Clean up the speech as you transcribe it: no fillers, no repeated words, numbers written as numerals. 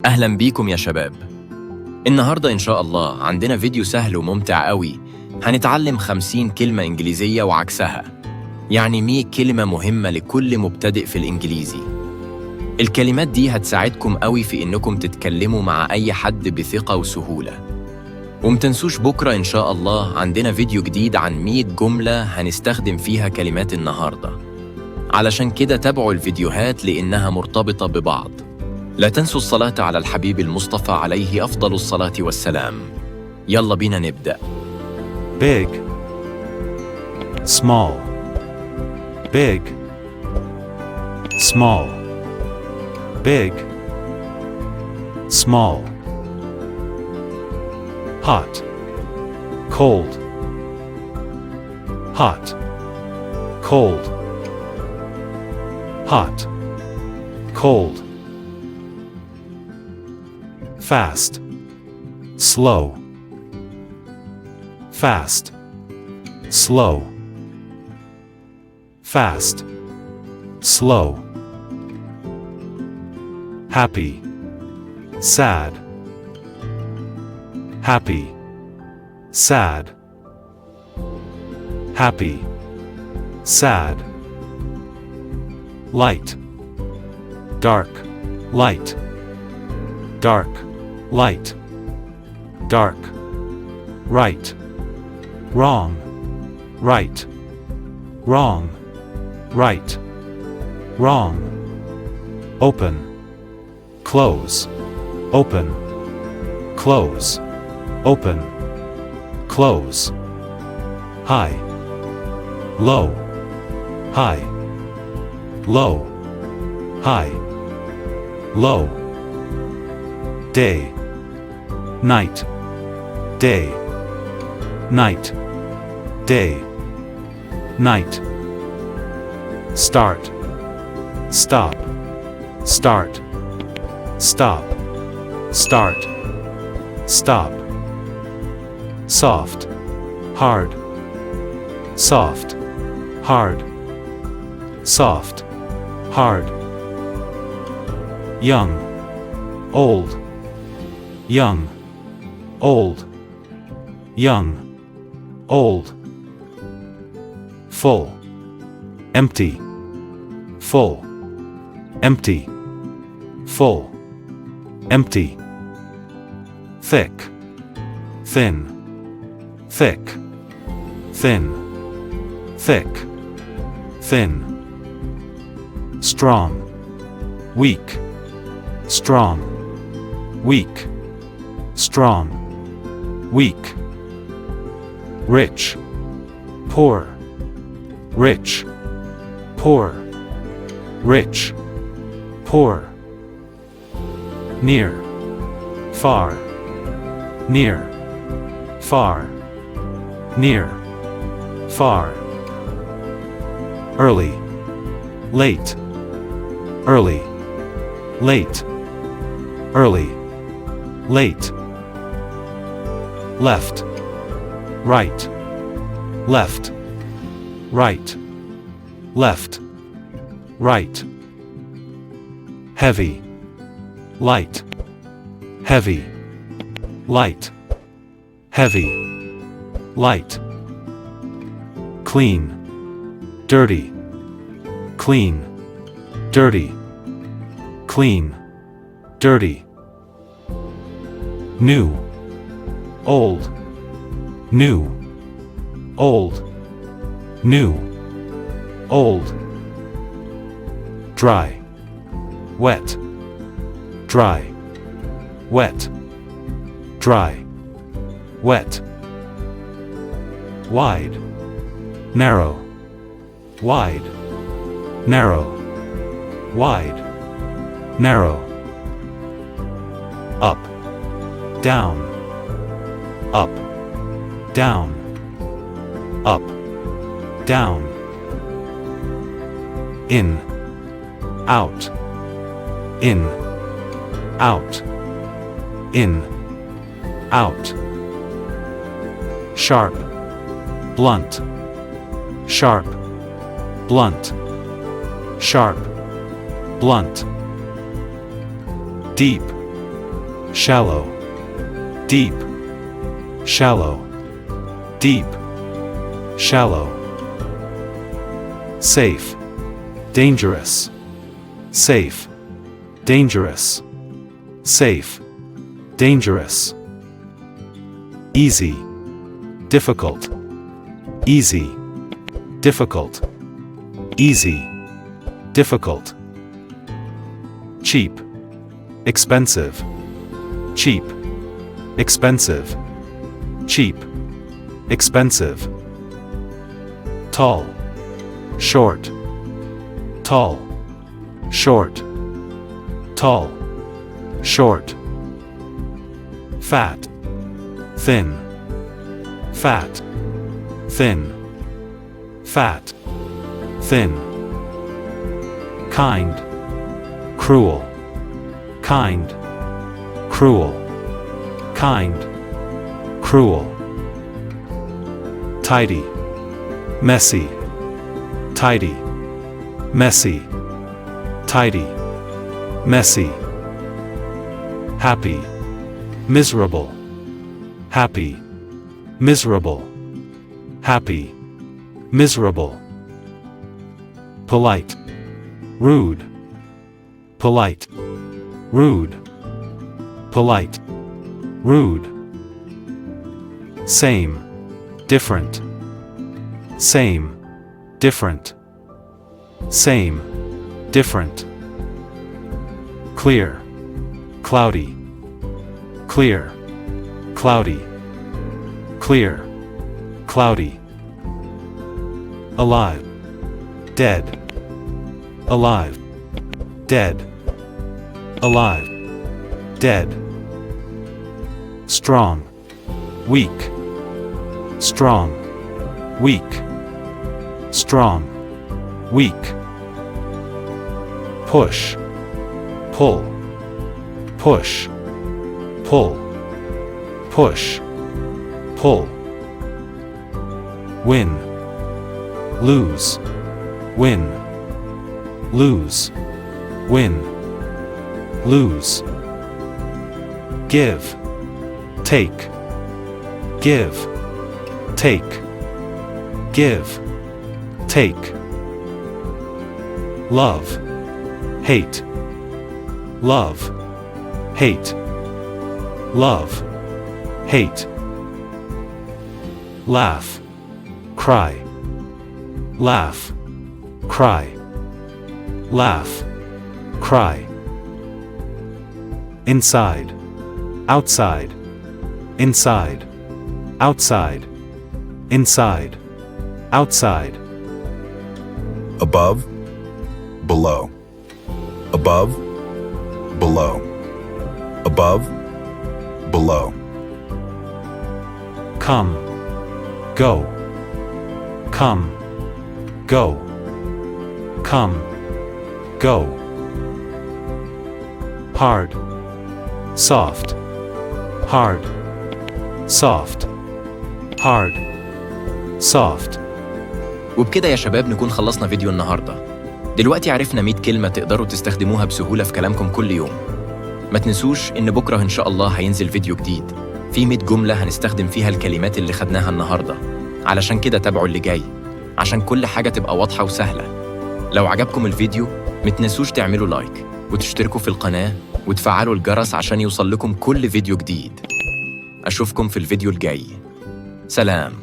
أهلا بيكم يا شباب. النهاردة إن شاء الله عندنا فيديو سهل وممتع قوي. هنتعلم 50 كلمة إنجليزية وعكسها، يعني 100 كلمة مهمة لكل مبتدئ في الإنجليزي. الكلمات دي هتساعدكم قوي في إنكم تتكلموا مع أي حد بثقة وسهولة. ومتنسوش بكرة إن شاء الله عندنا فيديو جديد عن 100 جملة هنستخدم فيها كلمات النهاردة. علشان كده تابعوا الفيديوهات لأنها مرتبطة ببعض. لا تنسوا الصلاة على الحبيب المصطفى عليه أفضل الصلاة والسلام. يلا بينا نبدأ. Big, small, big, small, big, small, hot, cold, hot, cold, hot, cold, fast, slow, fast, slow, fast, slow, happy, sad, happy, sad, happy, sad, light, dark, light, dark, light, dark, right, wrong, right, wrong, right, wrong, open, close, open, close, open, close, high, low, high, low, high, low, day, night, day, night, day, night, start, stop, start, stop, start, stop, soft, hard, soft, hard, soft, hard, young, old, young, old, young, old, full, empty, full, empty, full, empty, thick, thin, thick, thin, thick, thin, strong, weak, strong, weak, strong, weak, rich, poor, rich, poor, rich, poor, near, far, near, far, near, far, early, late, early, late, early, late, left, right, left, right, left, right, heavy, light, heavy, light, heavy, light, clean, dirty, clean, dirty, clean, dirty, new, old, new, old, new, old, dry, wet, dry, wet, dry, wet, wide, narrow, wide, narrow, wide, narrow, up, down, up, down, up, down, in, out, in, out, in, out, sharp, blunt, sharp, blunt, sharp, blunt, deep, shallow, deep, shallow, deep, shallow. Safe, dangerous, safe, dangerous, safe, dangerous. Easy, difficult, easy, difficult, easy, difficult. Cheap, expensive, cheap, expensive, cheap, expensive. Tall, short, tall, short, tall, short. Fat, thin, fat, thin, fat, thin. Kind, cruel, kind, cruel, kind, cruel. Tidy, messy, tidy, messy, tidy, messy. Happy, miserable, happy, miserable, happy, miserable. Polite, rude, polite, rude, polite, rude. Same, different, same, different, same, different. Clear, cloudy, clear, cloudy, clear, cloudy. Alive, dead, alive, dead, alive, dead. Strong, weak, strong, weak, strong, weak. Push, pull, push, pull, push, pull. Win, lose, win, lose, win, lose. Give, take, give, take, give, take. Love, hate, love, hate, love, hate. Laugh, cry, laugh, cry, laugh, cry. Inside, outside, inside, outside, inside, outside. Above, below, above, below, above, below. Come, go, come, go, come, go. Hard, soft, hard, soft, hard, soft. وبكده يا شباب نكون خلصنا فيديو النهاردة. دلوقتي عرفنا 100 كلمة تقدروا تستخدموها بسهولة في كلامكم كل يوم. ما تنسوش إن بكرة إن شاء الله هينزل فيديو جديد في 100 جملة هنستخدم فيها الكلمات اللي خدناها النهاردة. علشان كده تابعوا اللي جاي عشان كل حاجة تبقى واضحة وسهلة. لو عجبكم الفيديو ما تنسوش تعملوا لايك وتشتركوا في القناة وتفعلوا الجرس عشان يوصل لكم كل فيديو جديد. أشوفكم في الفيديو الجاي. سلام.